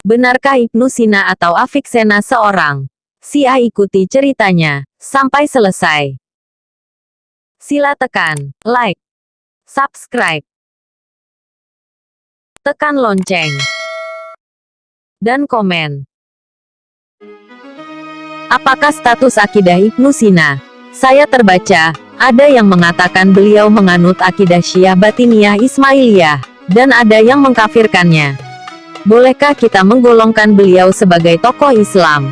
Benarkah Ibnu Sina atau Avicenna seorang Syiah? Ikuti ceritanya sampai selesai. Sila tekan like, subscribe, tekan lonceng, dan komen. Apakah status akidah Ibnu Sina? Saya terbaca, ada yang mengatakan beliau menganut akidah Syiah Batiniyah Ismailiyah, dan ada yang mengkafirkannya. Bolehkah kita menggolongkan beliau sebagai tokoh Islam?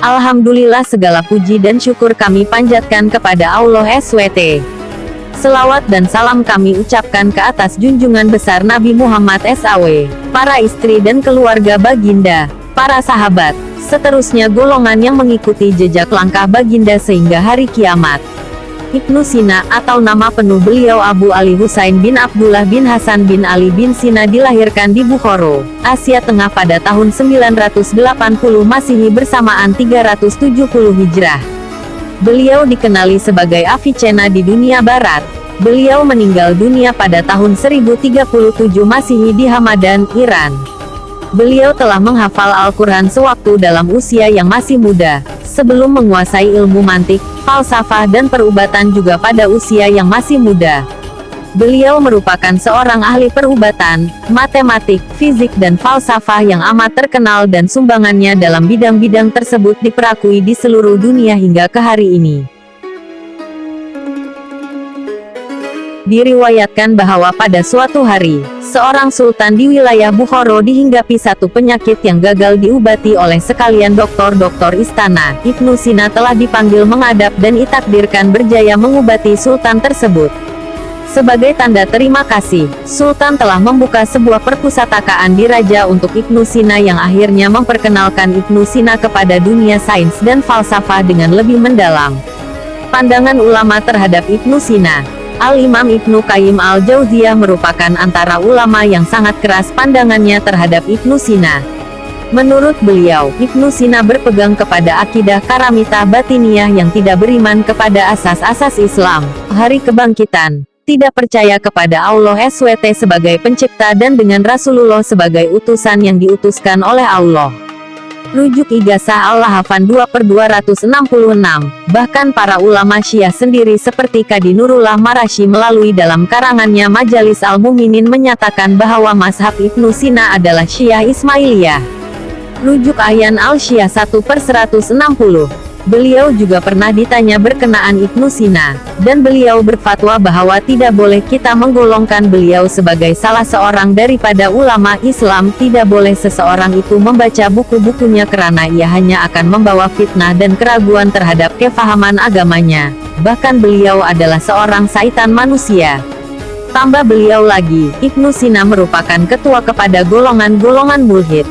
Alhamdulillah, segala puji dan syukur kami panjatkan kepada Allah SWT. Selawat dan salam kami ucapkan ke atas junjungan besar Nabi Muhammad SAW, para istri dan keluarga baginda, para sahabat, seterusnya golongan yang mengikuti jejak langkah baginda sehingga hari kiamat. Ibnu Sina, atau nama penuh beliau Abu Ali Husain bin Abdullah bin Hasan bin Ali bin Sina, dilahirkan di Bukhara, Asia Tengah pada tahun 980 Masehi bersamaan 370 Hijrah. Beliau dikenali sebagai Avicenna di dunia barat. Beliau meninggal dunia pada tahun 1037 Masehi di Hamadan, Iran. Beliau telah menghafal Al-Quran sewaktu dalam usia yang masih muda, sebelum menguasai ilmu mantik, falsafah dan perubatan juga pada usia yang masih muda. Beliau merupakan seorang ahli perubatan, matematik, fisik dan falsafah yang amat terkenal, dan sumbangannya dalam bidang-bidang tersebut diperakui di seluruh dunia hingga ke hari ini. Diriwayatkan bahwa pada suatu hari, seorang sultan di wilayah Bukhara dihinggapi satu penyakit yang gagal diobati oleh sekalian doktor-doktor istana. Ibnu Sina telah dipanggil menghadap dan ditakdirkan berjaya mengobati sultan tersebut. Sebagai tanda terima kasih, sultan telah membuka sebuah perpustakaan di raja untuk Ibnu Sina, yang akhirnya memperkenalkan Ibnu Sina kepada dunia sains dan falsafah dengan lebih mendalam. Pandangan ulama terhadap Ibnu Sina. Al-Imam Ibnu Qayyim Al-Jauziyah merupakan antara ulama yang sangat keras pandangannya terhadap Ibnu Sina. Menurut beliau, Ibnu Sina berpegang kepada akidah Karamitah Batiniyah yang tidak beriman kepada asas-asas Islam, hari kebangkitan, tidak percaya kepada Allah SWT sebagai pencipta dan dengan Rasulullah sebagai utusan yang diutuskan oleh Allah. Rujuk Ijazah Al-Hafan 2/266. Bahkan para ulama Syiah sendiri seperti Qadi Nurullah Marashi melalui dalam karangannya Majalis Al-Muminin menyatakan bahwa mazhab Ibnu Sina adalah Syiah Ismailiyah. Rujuk Ahyan Al-Syiah 1/160. Beliau juga pernah ditanya berkenaan Ibnu Sina, dan beliau berfatwa bahwa tidak boleh kita menggolongkan beliau sebagai salah seorang daripada ulama Islam. Tidak boleh seseorang itu membaca buku-bukunya karena ia hanya akan membawa fitnah dan keraguan terhadap kefahaman agamanya. Bahkan beliau adalah seorang syaitan manusia. Tambah beliau lagi, Ibnu Sina merupakan ketua kepada golongan-golongan mulhid.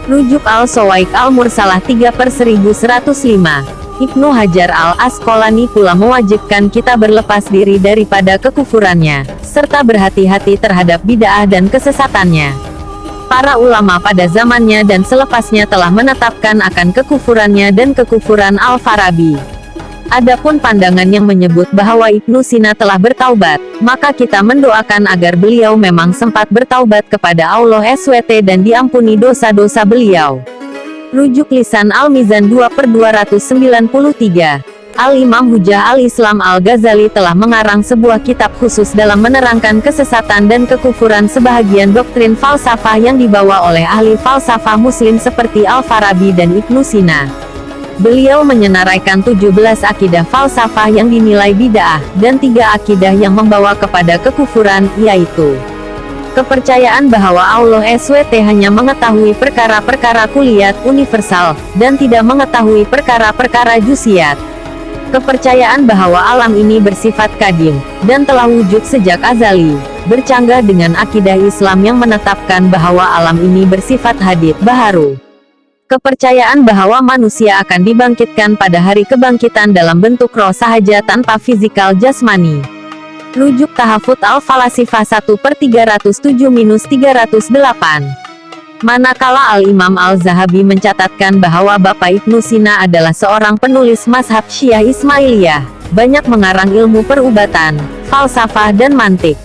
Rujuk Al-Sawaik Al-Mursalah 3/1105. Ibnu Hajar Al-Asqalani pula mewajibkan kita berlepas diri daripada kekufurannya, serta berhati-hati terhadap bid'ah dan kesesatannya. Para ulama pada zamannya dan selepasnya telah menetapkan akan kekufurannya dan kekufuran Al-Farabi. Adapun pandangan yang menyebut bahwa Ibnu Sina telah bertaubat, maka kita mendoakan agar beliau memang sempat bertaubat kepada Allah SWT dan diampuni dosa-dosa beliau. Rujuk Lisan Al-Mizan 2/293. Al-Imam Hujjah Al-Islam Al-Ghazali telah mengarang sebuah kitab khusus dalam menerangkan kesesatan dan kekufuran sebahagian doktrin falsafah yang dibawa oleh ahli falsafah muslim seperti Al-Farabi dan Ibnu Sina. Beliau menyenaraikan 17 akidah falsafah yang dinilai bid'ah, dan 3 akidah yang membawa kepada kekufuran, yaitu kepercayaan bahwa Allah SWT hanya mengetahui perkara-perkara kuliat universal, dan tidak mengetahui perkara-perkara juziat. Kepercayaan bahwa alam ini bersifat kadim, dan telah wujud sejak azali, bercanggah dengan akidah Islam yang menetapkan bahwa alam ini bersifat hadits baharu. Kepercayaan bahwa manusia akan dibangkitkan pada hari kebangkitan dalam bentuk roh sahaja tanpa fisikal jasmani. Rujuk Tahafut Al-Falasifah 1/307-308. Manakala Al-Imam Al-Zahabi mencatatkan bahwa Bapak Ibnu Sina adalah seorang penulis mazhab Syiah Ismailiyah, banyak mengarang ilmu perubatan, falsafah dan mantik.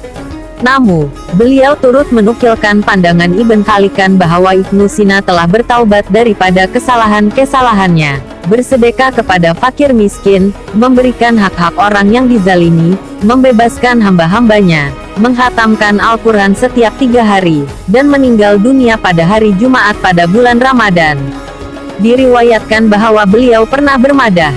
Namun, beliau turut menukilkan pandangan Ibn Khalikan bahwa Ibnu Sina telah bertaubat daripada kesalahan-kesalahannya, bersedekah kepada fakir miskin, memberikan hak-hak orang yang dizalimi, membebaskan hamba-hambanya, menghatamkan Al-Quran setiap 3 hari, dan meninggal dunia pada hari Jumat pada bulan Ramadan. Diriwayatkan bahwa beliau pernah bermadah,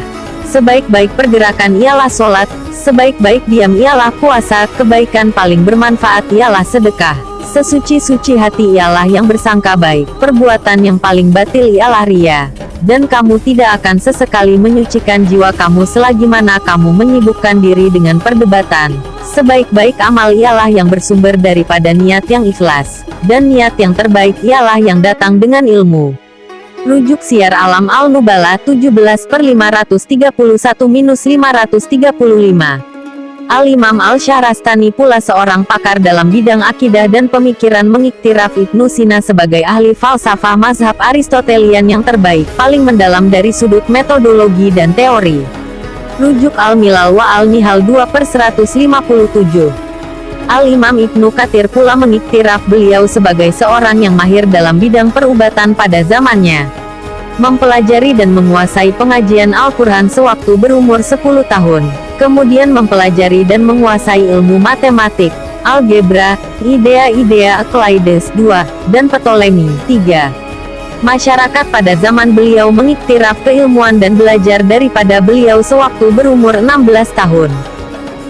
sebaik-baik pergerakan ialah sholat, sebaik-baik diam ialah puasa, kebaikan paling bermanfaat ialah sedekah, sesuci-suci hati ialah yang bersangka baik, perbuatan yang paling batil ialah ria, dan kamu tidak akan sesekali menyucikan jiwa kamu selagi mana kamu menyibukkan diri dengan perdebatan. Sebaik-baik amal ialah yang bersumber daripada niat yang ikhlas, dan niat yang terbaik ialah yang datang dengan ilmu. Rujuk Syiar Alam Al-Nubala 17/531-535. Al-Imam Al-Syahrastani pula seorang pakar dalam bidang akidah dan pemikiran mengiktiraf Ibnu Sina sebagai ahli falsafah mazhab Aristotelian yang terbaik, paling mendalam dari sudut metodologi dan teori. Rujuk Al-Milal wa Al-Nihal 2/157. Al-Imam Ibnu Katsir pula mengiktiraf beliau sebagai seorang yang mahir dalam bidang perubatan pada zamannya. Mempelajari dan menguasai pengajian Al-Quran sewaktu berumur 10 tahun. Kemudian mempelajari dan menguasai ilmu matematik, algebra, idea-idea Euclides 2, dan Ptolemy 3. Masyarakat pada zaman beliau mengiktiraf keilmuan dan belajar daripada beliau sewaktu berumur 16 tahun.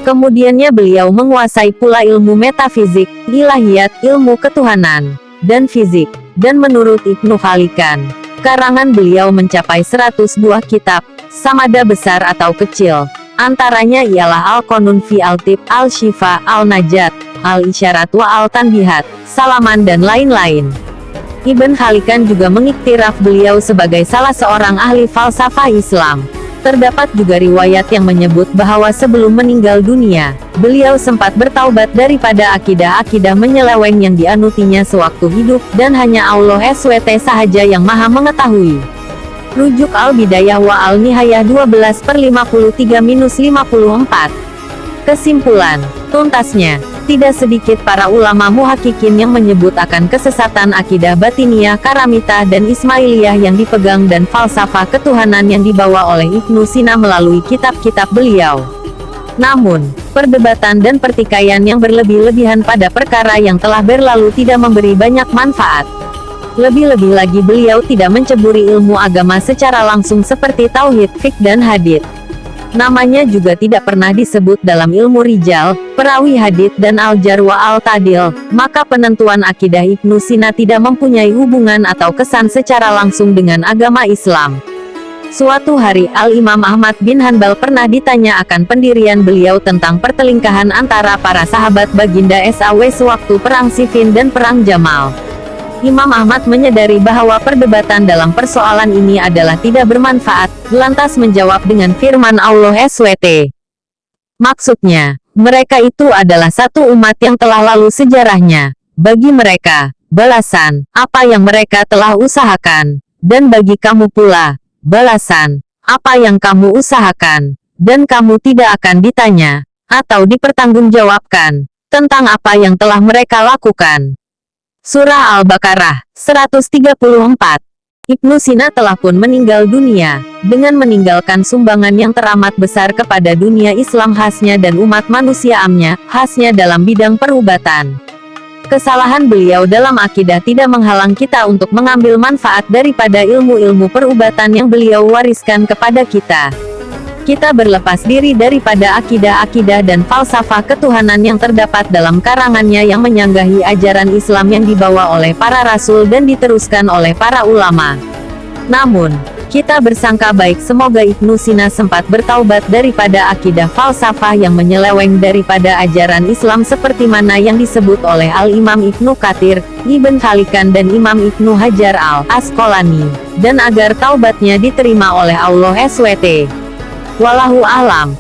Kemudiannya beliau menguasai pula ilmu metafizik, ilahiyat, ilmu ketuhanan, dan fisik. Dan menurut Ibnu Khalikan, karangan beliau mencapai 100 buah kitab, samada besar atau kecil. Antaranya ialah Al-Qanun fi Al-Tib, Al-Shifa, Al-Najat, Al-Isyarat wa Al-Tanbihat, Salaman dan lain-lain. Ibn Khalikan juga mengiktiraf beliau sebagai salah seorang ahli falsafah Islam. Terdapat juga riwayat yang menyebut bahwa sebelum meninggal dunia, beliau sempat bertaubat daripada akidah-akidah menyeleweng yang dianutinya sewaktu hidup, dan hanya Allah SWT sahaja yang maha mengetahui. Rujuk Al-Bidayah wa Al-Nihayah 12/53-54. Kesimpulan, tuntasnya, tidak sedikit para ulama muhakikin yang menyebut akan kesesatan akidah Batiniyah, Karamitah dan Ismailiyah yang dipegang dan falsafah ketuhanan yang dibawa oleh Ibnu Sina melalui kitab-kitab beliau. Namun, perdebatan dan pertikaian yang berlebih-lebihan pada perkara yang telah berlalu tidak memberi banyak manfaat. Lebih-lebih lagi beliau tidak menceburi ilmu agama secara langsung seperti tauhid, fiqh dan hadits. Namanya juga tidak pernah disebut dalam ilmu rijal, perawi hadits dan al-jar wa al-ta'dil, maka penentuan akidah Ibnu Sina tidak mempunyai hubungan atau kesan secara langsung dengan agama Islam. Suatu hari Al-Imam Ahmad bin Hanbal pernah ditanya akan pendirian beliau tentang pertelingkahan antara para sahabat baginda SAW sewaktu perang Siffin dan perang Jamal. Imam Ahmad menyadari bahwa perdebatan dalam persoalan ini adalah tidak bermanfaat, lantas menjawab dengan firman Allah SWT. Maksudnya, mereka itu adalah satu umat yang telah lalu sejarahnya. Bagi mereka, balasan, apa yang mereka telah usahakan. Dan bagi kamu pula, balasan, apa yang kamu usahakan. Dan kamu tidak akan ditanya, atau dipertanggungjawabkan, tentang apa yang telah mereka lakukan. Surah Al-Baqarah 134. Ibnu Sina telah pun meninggal dunia, dengan meninggalkan sumbangan yang teramat besar kepada dunia Islam khasnya dan umat manusia amnya, khasnya dalam bidang perubatan. Kesalahan beliau dalam akidah tidak menghalang kita untuk mengambil manfaat daripada ilmu-ilmu perubatan yang beliau wariskan kepada kita. Kita berlepas diri daripada akidah-akidah dan falsafah ketuhanan yang terdapat dalam karangannya yang menyanggahi ajaran Islam yang dibawa oleh para rasul dan diteruskan oleh para ulama. Namun, kita bersangka baik semoga Ibnu Sina sempat bertaubat daripada akidah falsafah yang menyeleweng daripada ajaran Islam seperti mana yang disebut oleh Al-Imam Ibnu Katsir, Ibn Khalikan dan Imam Ibnu Hajar Al-Asqalani, dan agar taubatnya diterima oleh Allah SWT. Wallahu a'lam.